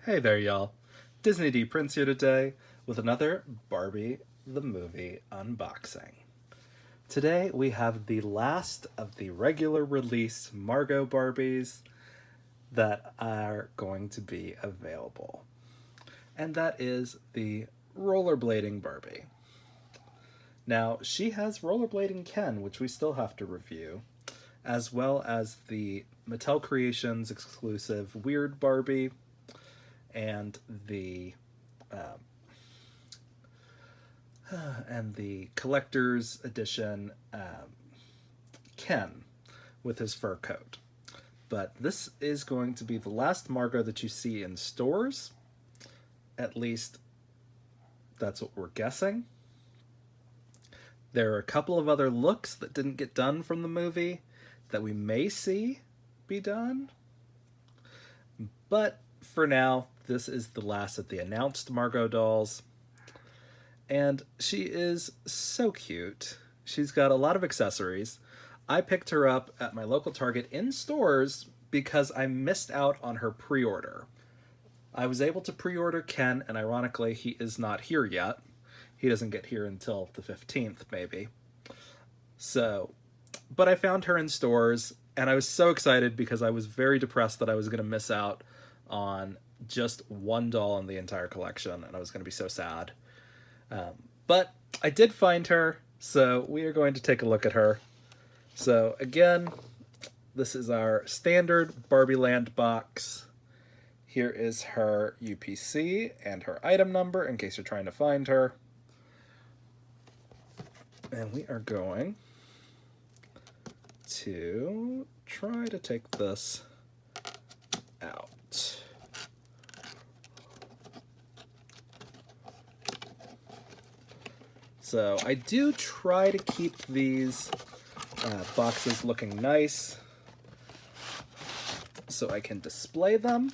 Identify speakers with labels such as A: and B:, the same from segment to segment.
A: Hey there, y'all. Disney D Prince here today with another Barbie the Movie unboxing. Today we have the last of the regular release Margot Barbies that are going to be available. And that is the rollerblading Barbie. Now, she has rollerblading Ken, which we still have to review, as well as the Mattel Creations exclusive Weird Barbie and the um, and the collector's edition Ken with his fur coat. But this is going to be the last Margot that you see in stores. At least that's what we're guessing. There are a couple of other looks that didn't get done from the movie that we may see be done. But for now, this is the last of the announced Margot dolls. And she is so cute. She's got a lot of accessories. I picked her up at my local Target in stores because I missed out on her pre-order. I was able to pre-order Ken, and ironically, he is not here yet. He doesn't get here until the 15th, maybe. So, but I found her in stores, and I was so excited because I was very depressed that I was going to miss out on just one doll in the entire collection, and I was going to be so sad. But I did find her, so we are going to take a look at her. So again, this is our standard Barbie Land box. Here is her UPC and her item number in case you're trying to find her. And we are going to try to take this out. So I do try to keep these boxes looking nice so I can display them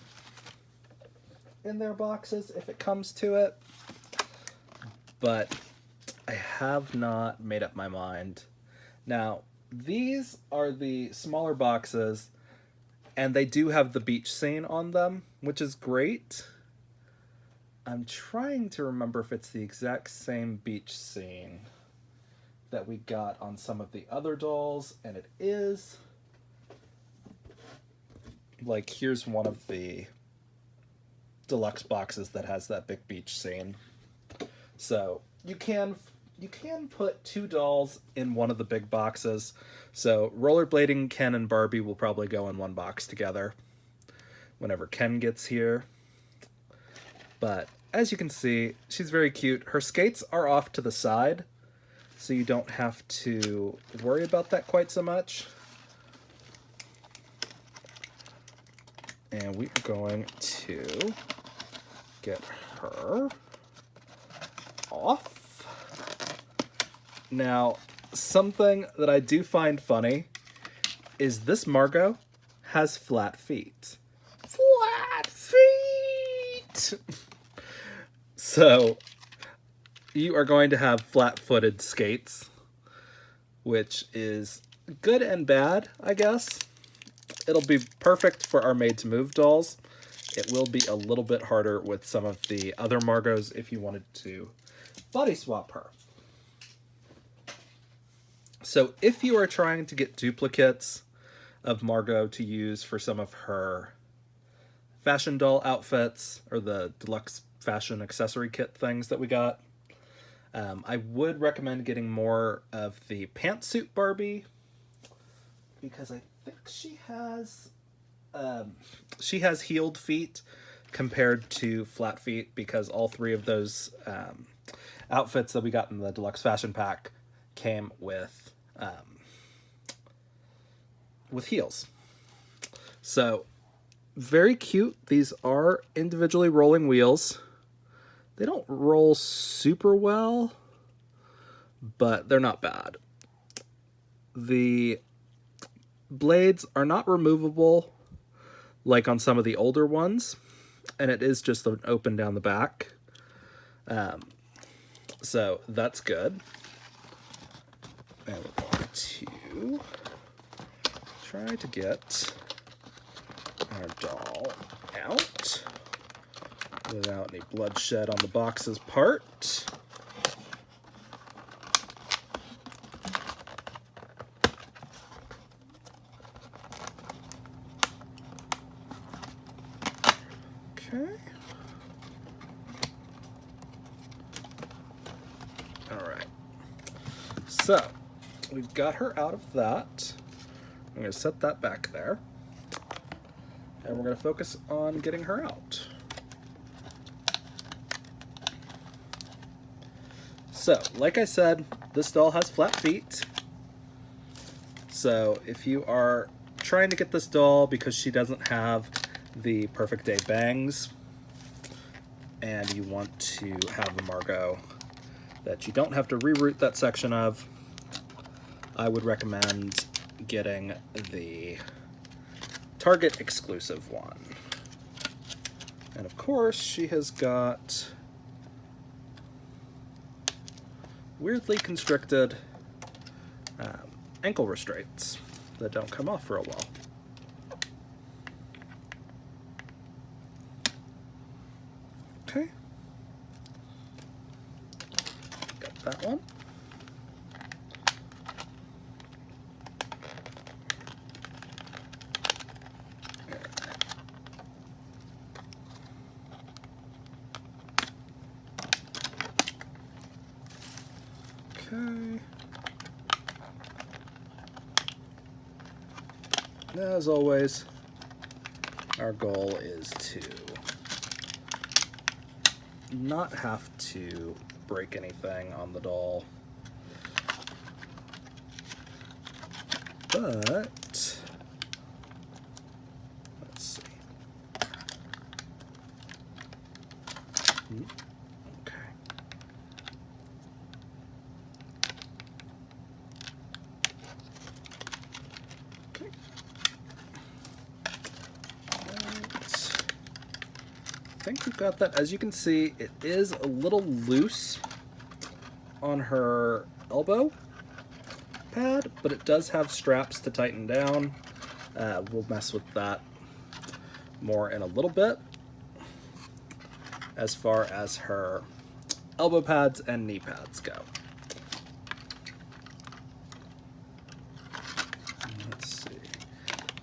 A: in their boxes if it comes to it. But I have not made up my mind. Now, these are the smaller boxes, and they do have the beach scene on them, which is great. I'm trying to remember if it's the exact same beach scene that we got on some of the other dolls, and it is. Like, here's one of the deluxe boxes that has that big beach scene. So you can put two dolls in one of the big boxes. So rollerblading Ken and Barbie will probably go in one box together whenever Ken gets here. But as you can see, she's very cute. Her skates are off to the side, so you don't have to worry about that quite so much. And we are going to get her off. Now, something that I do find funny is this Margot has flat feet. Flat feet! So, you are going to have flat-footed skates, which is good and bad, I guess. It'll be perfect for our made-to-move dolls. It will be a little bit harder with some of the other Margos if you wanted to body swap her. So if you are trying to get duplicates of Margot to use for some of her fashion doll outfits or the deluxe fashion accessory kit things that we got, I would recommend getting more of the pantsuit Barbie because I think she has heeled feet compared to flat feet because all three of those outfits that we got in the deluxe fashion pack came with heels. So very cute. These are individually rolling wheels. They don't roll super well, but they're not bad. The blades are not removable like on some of the older ones, and it is just an open down the back. So that's good. And we're going to try to get our doll out. without any bloodshed on the box's part. Okay. All right. So we've got her out of that. I'm going to set that back there. And we're going to focus on getting her out. So, like I said, this doll has flat feet. So if you are trying to get this doll because she doesn't have the perfect day bangs, and you want to have a Margot that you don't have to reroute that section of, I would recommend getting the Target exclusive one. And of course, she has got weirdly constricted ankle restraints that don't come off for a while. Okay. Got that one. Okay. As always, our goal is to not have to break anything on the doll, but let's see. Okay. Okay. I think we've got that. As you can see, it is a little loose on her elbow pad, but it does have straps to tighten down. We'll mess with that more in a little bit as far as her elbow pads and knee pads go. Let's see.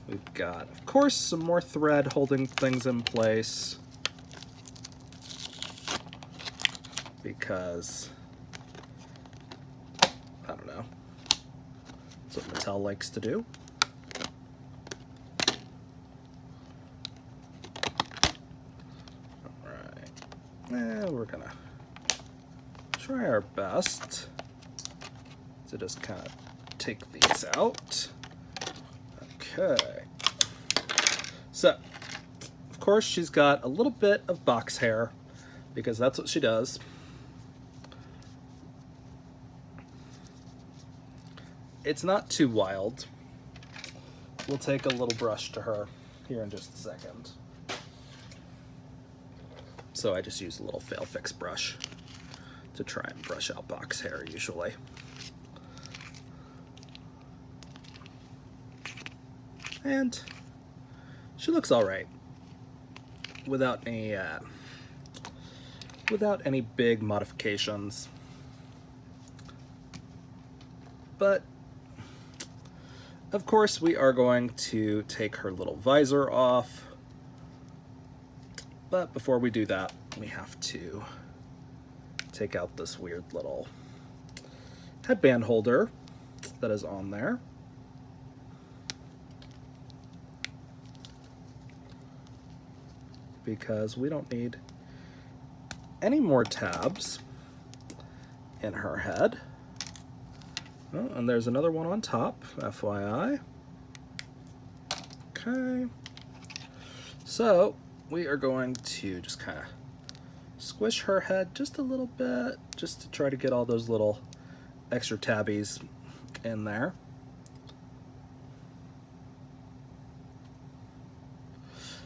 A: We've got, of course, some more thread holding things in place, because I don't know, that's what Mattel likes to do. Alright, we're gonna try our best to just kind of take these out. Okay, so of course she's got a little bit of box hair because that's what she does. It's not too wild. We'll take a little brush to her here in just a second. So I just use a little fail fix brush to try and brush out box hair usually. And she looks all right without any big modifications. But of course, we are going to take her little visor off. But before we do that, we have to take out this weird little headband holder that is on there. Because we don't need any more tabs in her head. Oh, and there's another one on top, FYI. Okay. So we are going to just kind of squish her head just a little bit, just to try to get all those little extra tabbies in there.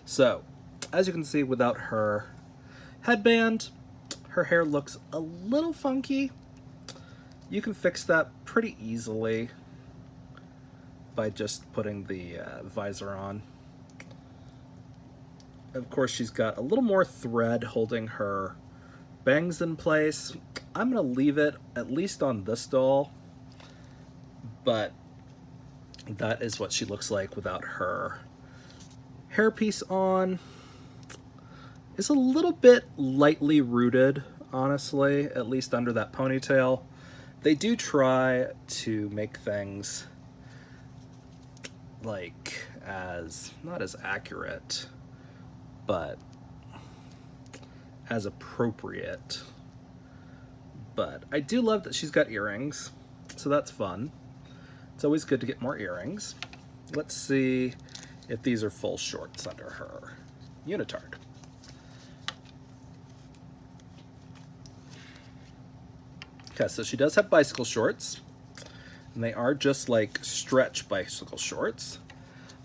A: So, as you can see, without her headband, her hair looks a little funky. You can fix that pretty easily by just putting the visor on. Of course, she's got a little more thread holding her bangs in place. I'm going to leave it at least on this doll, but that is what she looks like without her hairpiece on. It's a little bit lightly rooted, honestly, at least under that ponytail. They do try to make things like not as accurate, but as appropriate. But I do love that she's got earrings, so that's fun. It's always good to get more earrings. Let's see if these are full shorts under her unitard. Okay, so she does have bicycle shorts, and they are just like stretch bicycle shorts.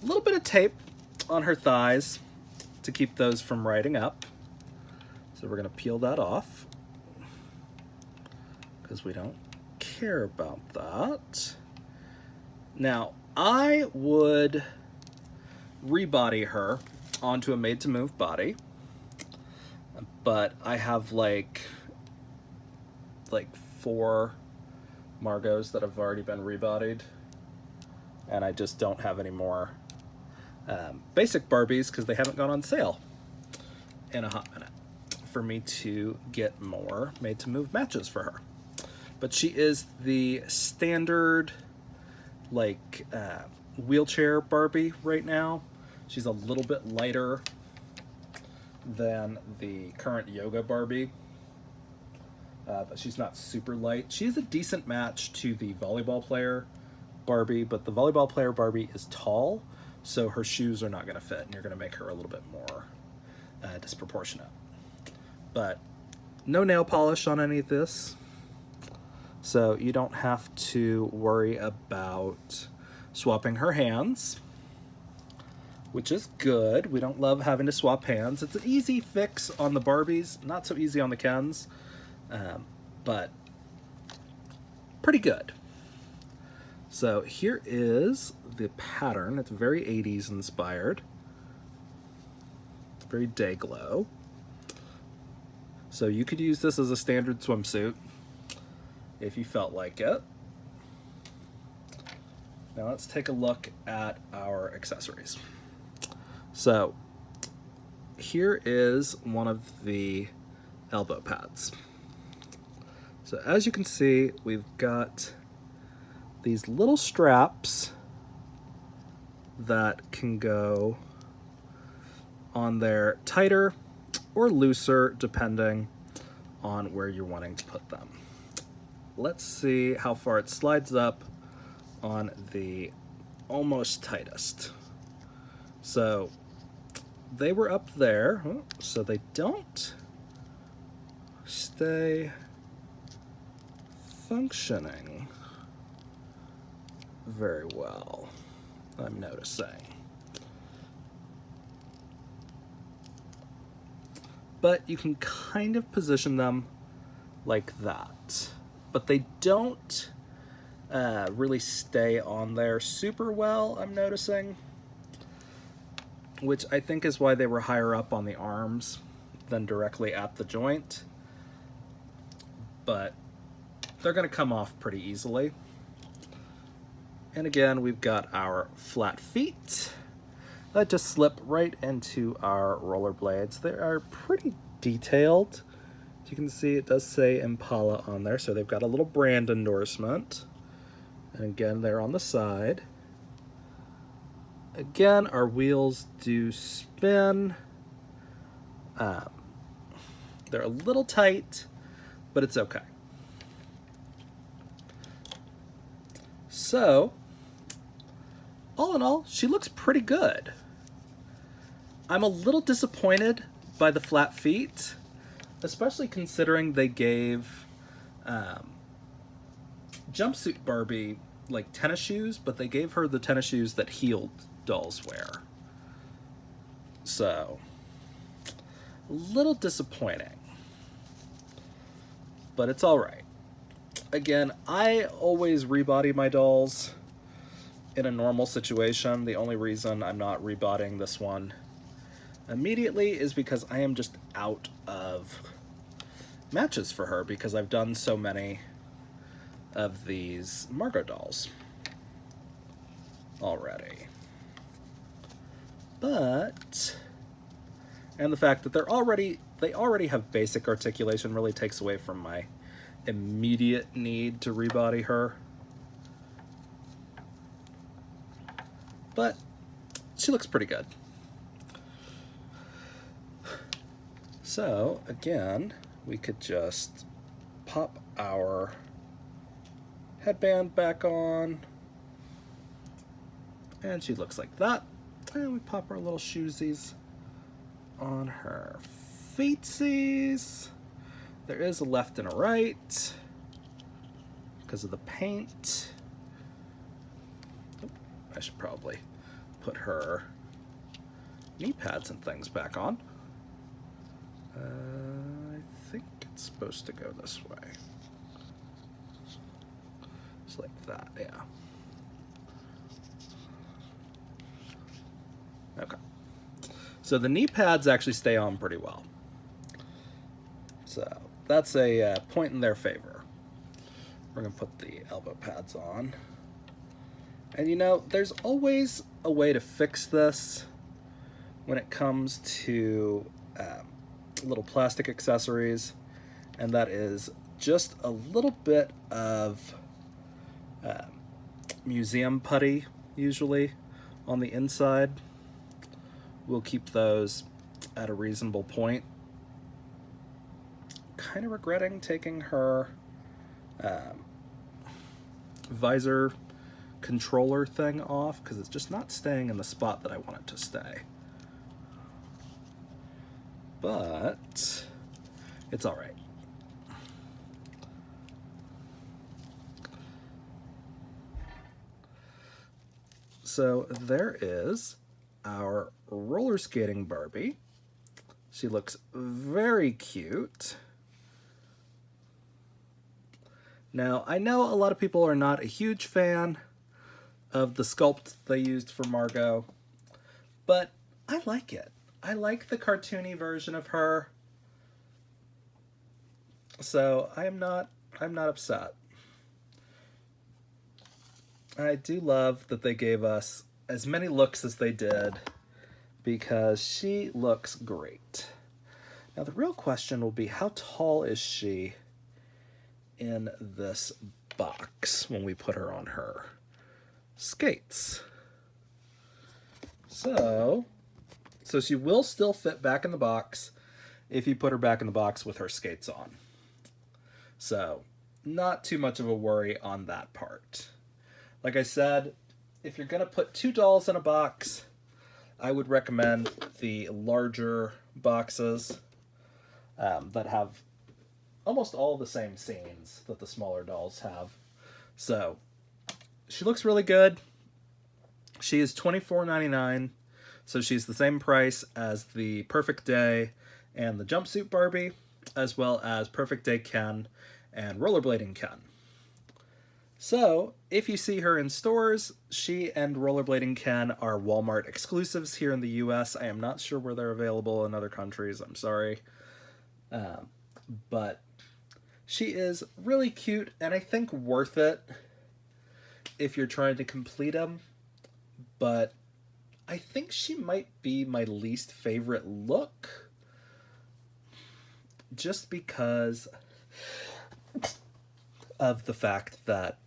A: A little bit of tape on her thighs to keep those from riding up. So we're gonna peel that off because we don't care about that. Now, I would rebody her onto a made-to-move body, but I have like 4 Margos that have already been rebodied, and I just don't have any more basic Barbies because they haven't gone on sale in a hot minute for me to get more made-to-move matches for her. But she is the standard wheelchair Barbie right now. She's a little bit lighter than the current yoga Barbie, but she's not super light. She's a decent match to the volleyball player Barbie, but the volleyball player Barbie is tall, so her shoes are not going to fit, and you're going to make her a little bit more disproportionate. But no nail polish on any of this, so you don't have to worry about swapping her hands, which is good. We don't love having to swap hands. It's an easy fix on the Barbies, not so easy on the Kens, but pretty good. So here is the pattern. It's very 80s inspired. It's very day glow. So you could use this as a standard swimsuit if you felt like it. Now let's take a look at our accessories. So here is one of the elbow pads. So as you can see, we've got these little straps that can go on there tighter or looser depending on where you're wanting to put them. Let's see how far it slides up on the almost tightest. So they were up there, so they don't stay functioning very well, I'm noticing. But you can kind of position them like that. But they don't really stay on there super well, I'm noticing. Which I think is why they were higher up on the arms than directly at the joint. But they're going to come off pretty easily. And again, we've got our flat feet that just slip right into our rollerblades. They are pretty detailed. As you can see, it does say Impala on there, so they've got a little brand endorsement. And again, they're on the side. Again, our wheels do spin. They're a little tight, but it's okay. So, all in all, she looks pretty good. I'm a little disappointed by the flat feet, especially considering they gave Jumpsuit Barbie like tennis shoes, but they gave her the tennis shoes that heeled dolls wear. So, a little disappointing, but it's all right. Again, I always rebody my dolls in a normal situation. The only reason I'm not rebodying this one immediately is because I am just out of matches for her because I've done so many of these Margot dolls already. But, and the fact that they already have basic articulation really takes away from my immediate need to rebody her. But she looks pretty good. So again, we could just pop our headband back on, and she looks like that. And we pop our little shoesies on her feetsies. There is a left and a right because of the paint. I should probably put her knee pads and things back on. I think it's supposed to go this way. Just like that, yeah. Okay. So the knee pads actually stay on pretty well. So that's a point in their favor. We're going to put the elbow pads on. And you know, there's always a way to fix this when it comes to little plastic accessories, and that is just a little bit of museum putty, usually, on the inside. We'll keep those at a reasonable point. Kind of regretting taking her visor controller thing off because it's just not staying in the spot that I want it to stay. But it's all right. So there is our roller skating Barbie. She looks very cute. Now, I know a lot of people are not a huge fan of the sculpt they used for Margot, but I like it. I like the cartoony version of her. So I'm not upset. I do love that they gave us as many looks as they did because she looks great. Now the real question will be, how tall is she in this box when we put her on her skates? So she will still fit back in the box if you put her back in the box with her skates on. So not too much of a worry on that part. Like I said, if you're gonna put two dolls in a box, I would recommend the larger boxes that have almost all the same scenes that the smaller dolls have. So she looks really good. She is $24.99, so she's the same price as the Perfect Day and the Jumpsuit Barbie, as well as Perfect Day Ken and Rollerblading Ken. So if you see her in stores, she and Rollerblading Ken are Walmart exclusives here in the US. I am not sure where they're available in other countries, I'm sorry. But she is really cute, and I think worth it if you're trying to complete them. But I think she might be my least favorite look, just because of the fact that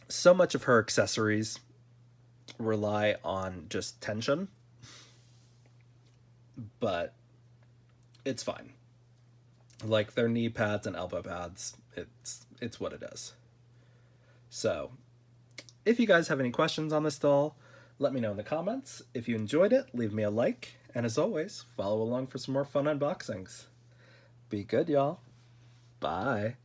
A: so much of her accessories rely on just tension. But it's fine. Like their knee pads and elbow pads, it's what it is. So if you guys have any questions on this doll, let me know in the comments. If you enjoyed it, leave me a like, and as always, follow along for some more fun unboxings. Be good, y'all. Bye.